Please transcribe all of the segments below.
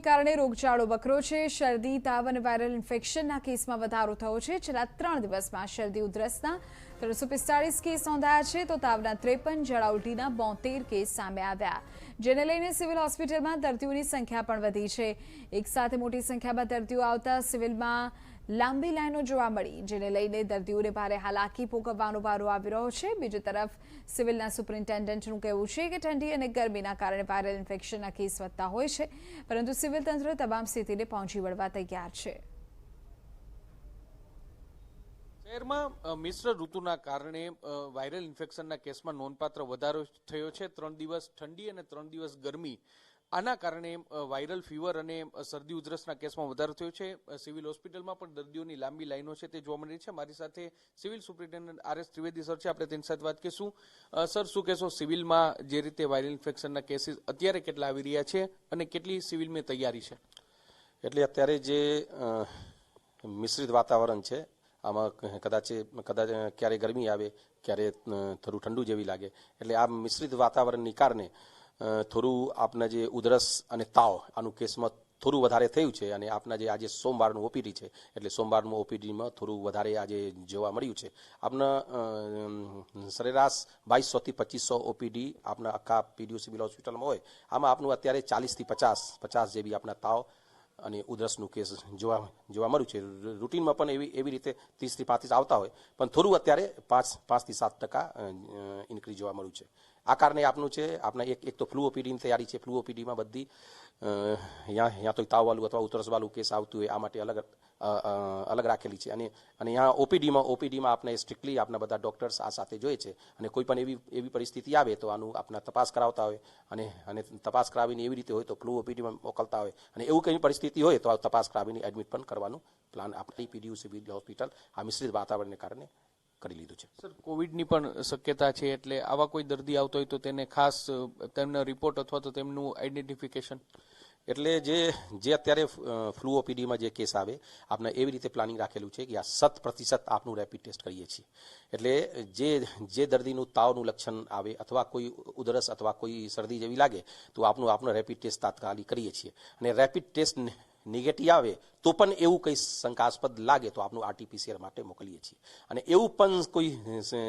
કારણે રોગચાળો વકરો છે। શરદી, તાવ અને વાયરલ ઇન્ફેક્શનના કેસમાં વધારો થયો છે। છેલ્લા 3 દિવસમાં શરદી ઉધરસના 345 કેસ નોંધાયા છે તો તાવના 53, ઝાડા ઉલટીના 72 કેસ સામે આવ્યા, જેને લઈને સિવિલ હોસ્પિટલમાં દર્દીઓની સંખ્યા પણ વધી છે। એક સાથે મોટી સંખ્યામાં દર્દીઓ આવતા સિવિલમાં લાંબી લાઈનો જોવા મળી, જેને લઈને દર્દીઓને ભારે હાલાકી ભોગવવાનો વારો આવી રહ્યો છે। બીજી તરફ સિવિલના સુપ્રિન્ટેન્ડન્ટનું કહેવું છે કે ઠંડી અને ગરમીના કારણે વાયરલ ઇન્ફેક્શનના કેસ વધતા હોય છે, પરંતુ સિવિલ તંત્ર તમામ સ્થિતિને પહોંચી વળવા તૈયાર છે। શહેરમાં મિશ્ર ઋતુના કારણે વાયરલ ઇન્ફેક્શનના કેસમાં નોંધપાત્ર વધારો થયો છે। 3 દિવસ ઠંડી અને 3 દિવસ ગરમી, આના કારણે વાયરલ ફીવર અને શરદી ઉધરસના કેસમાં વધારો થયો છે। સિવિલ હોસ્પિટલમાં પણ દર્દીઓની લાંબી લાઈનો છે તે જોવા મળી છે। મારી સાથે civil superintendent RS Trivedi sir છે, આપણે તેની સાથે વાત કરીશું। સર, શું કહેશો, સિવિલમાં જે રીતે વાયરલ ઇન્ફેક્શનના કેસીસ અત્યારે કેટલા આવી રહ્યા છે અને કેટલી સિવિલમાં તૈયારી છે? એટલે અત્યારે જે મિશ્રિત વાતાવરણ છે, આમાં કદાચ ક્યારે ગરમી આવે, ક્યારે થોડું ઠંડુ જેવી લાગે, એટલે આ મિશ્રિત વાતાવરણની કારણે થોડું આપના જે ઉધરસ અને તાવ આનું કેસમાં થોડું વધારે થયું છે। અને આપના જે આજે સોમવારનું ઓપીડી છે, એટલે સોમવારનું ઓપીડીમાં થોડું વધારે આજે જોવા મળ્યું છે। આપના સરેરાશ 2200 થી 2500 ઓપીડી આપના આખા પીડીયુ સિવિલ હોસ્પિટલમાં હોય, આમાં આપનું અત્યારે 40 થી 50 જેવી આપના તાવ અને ઉધરસનું કેસ જોવા મળ્યું છે। રૂટીનમાં પણ એવી રીતે 30 થી 35 આવતા હોય, પણ થોડું અત્યારે 5 થી 7% ઇન્ક્રીઝ જોવા મળ્યું છે। આ કારણે આપનું છે આપના એક તો ફ્લૂ ઓપીડીની તૈયારી છે। ફ્લૂ ઓપીડીમાં બધી અહીંયા તો તાવવાળું અથવા ઉધરસવાળું કેસ આવતું હોય, આ માટે અલગ રાખેલી છે। અને અહીંયા ઓપીડીમાં આપણે સ્ટ્રિક્ટલી આપણા બધા ડોક્ટર્સ આ સાથે જોઈએ છે, અને કોઈ પણ એવી પરિસ્થિતિ આવે તો આનું આપણા તપાસ કરાવતા હોય, અને તપાસ કરાવીને એવી રીતે હોય તો ફ્લૂ ઓપીડીમાં મોકલતા હોય, અને એવું કંઈ પરિસ્થિતિ હોય તો તપાસ કરાવીને એડમિટ પણ કરવાનું પ્લાન આપણી પીડીયુ સિવિલ હોસ્પિટલ આ મિશ્રિત વાતાવરણને કારણે કરી લીધું છે। સર, કોવિડની પણ શક્યતા છે, એટલે આવા કોઈ દર્દી આવતો હોય તો તેને ખાસ તેમનો રિપોર્ટ અથવા તો તેમનું આઈડેન્ટિફિકેશન, એટલે જે અત્યારે ફ્લૂ ઓપીડીમાં જે કેસ આવે, આપણે એવી રીતે પ્લાનિંગ રાખેલું છે કે આ 100% આપનું રેપિડ ટેસ્ટ કરીએ છીએ। એટલે જે દર્દીનું તાવનું લક્ષણ આવે અથવા કોઈ ઉધરસ અથવા કોઈ શરદી જેવી લાગે તો આપનો રેપિડ ટેસ્ટ તાત્કાલિક કરીએ છીએ। અને રેપિડ ટેસ્ટ નેગેટિવ આવે તો પણ એવું કંઈ શંકાસ્પદ લાગે તો આપનું RT-PCR માટે મોકલીએ છીએ। અને એવું પણ કોઈ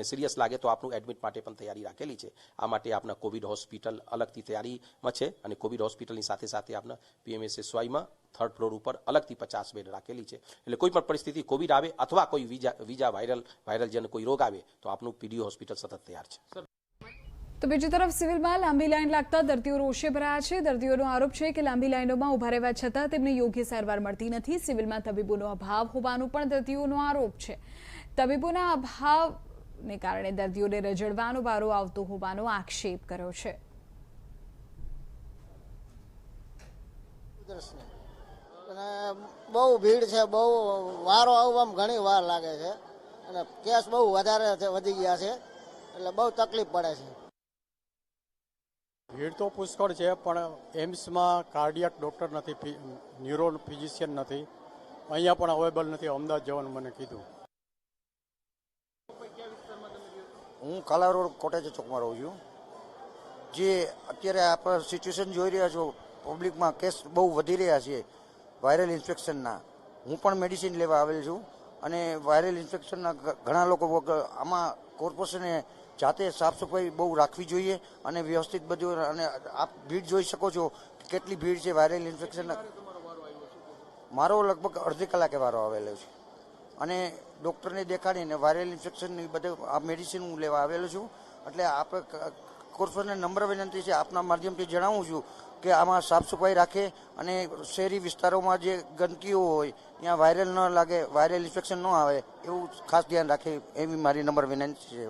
સિરિયસ લાગે તો આપનું એડમિટ માટે પણ તૈયારી રાખેલી છે। આ માટે આપણા કોવિડ હોસ્પિટલ અલગથી તૈયારીમાં છે, અને કોવિડ હોસ્પિટલની સાથે સાથે આપણા PMSSYમાં 3rd ફ્લોર ઉપર અલગથી 50 બેડ રાખેલી છે। એટલે કોઈ પણ પરિસ્થિતિ કોવિડ આવે અથવા કોઈ બીજા વાયરલ જેને કોઈ રોગ આવે તો આપનું પીડીયુ હોસ્પિટલ સતત તૈયાર છે। તો બીજી તરફ સિવિલમાં લાંબી લાઈન લાગતા દર્દીઓ રોષે ભરાયા છે। દર્દીઓનો આરોપ છે કે લાંબી લાઈનોમાં ઉભા રહેવા છતાં તેમને યોગ્ય સારવાર મળતી નથી। સિવિલમાં તબીબોનો અભાવ હોવાનો પણ દર્દીઓનો આરોપ છે। તબીબોના અભાવને કારણે દર્દીઓને રજડવાનો વારો આવતો હોવાનો આક્ષેપ કર્યો છે। બહુ ભીડ છે, બહુ વારો આવવામાં ઘણી વાર લાગે છે, અને કેસ બહુ વધારે વધી ગયા છે, એટલે બહુ તકલીફ પડે છે। ભીડ તો પુષ્કળ છે, પણ એમ્સમાં કાર્ડિયાક ડૉક્ટર નથી, ન્યુરો ફિઝિશિયન નથી, અહીંયા પણ અવેલેબલ નથી। અમદાવાદ જવાનું મને કીધું। હું કાલા રોડ કોટેજ ચોકમાં રહું છું। જે અત્યારે આપણે સિચ્યુએશન જોઈ રહ્યા છો, પબ્લિકમાં કેસ બહુ વધી રહ્યા છે વાયરલ ઇન્ફેક્શનના। હું પણ મેડિસિન લેવા આવેલ છું, અને વાયરલ ઇન્ફેક્શનના ઘણા લોકો આમાં કોર્પોરેશને જાતે સાફ સફાઈ બહુ રાખવી જોઈએ, અને વ્યવસ્થિત બધું। અને આપ ભીડ જોઈ શકો છો કેટલી ભીડ છે વાયરલ ઇન્ફેક્શનના। મારો લગભગ અડધી કલાકે વારો આવેલો છે, અને ડૉક્ટરને દેખાડીને વાયરલ ઇન્ફેક્શનની બધે આ મેડિસિન હું લેવા આવેલો છું। એટલે આપણે કોર્પોરેશનને નમ્ર વિનંતી છે, આપના માધ્યમથી જણાવું છું કે આમાં સાફ સફાઈ રાખે, અને શહેરી વિસ્તારોમાં જે ગંદકીઓ હોય ત્યાં વાયરલ ન લાગે, વાયરલ ઇન્ફેક્શન ન આવે, એવું ખાસ ધ્યાન રાખે, એવી મારી નમ્ર વિનંતી છે।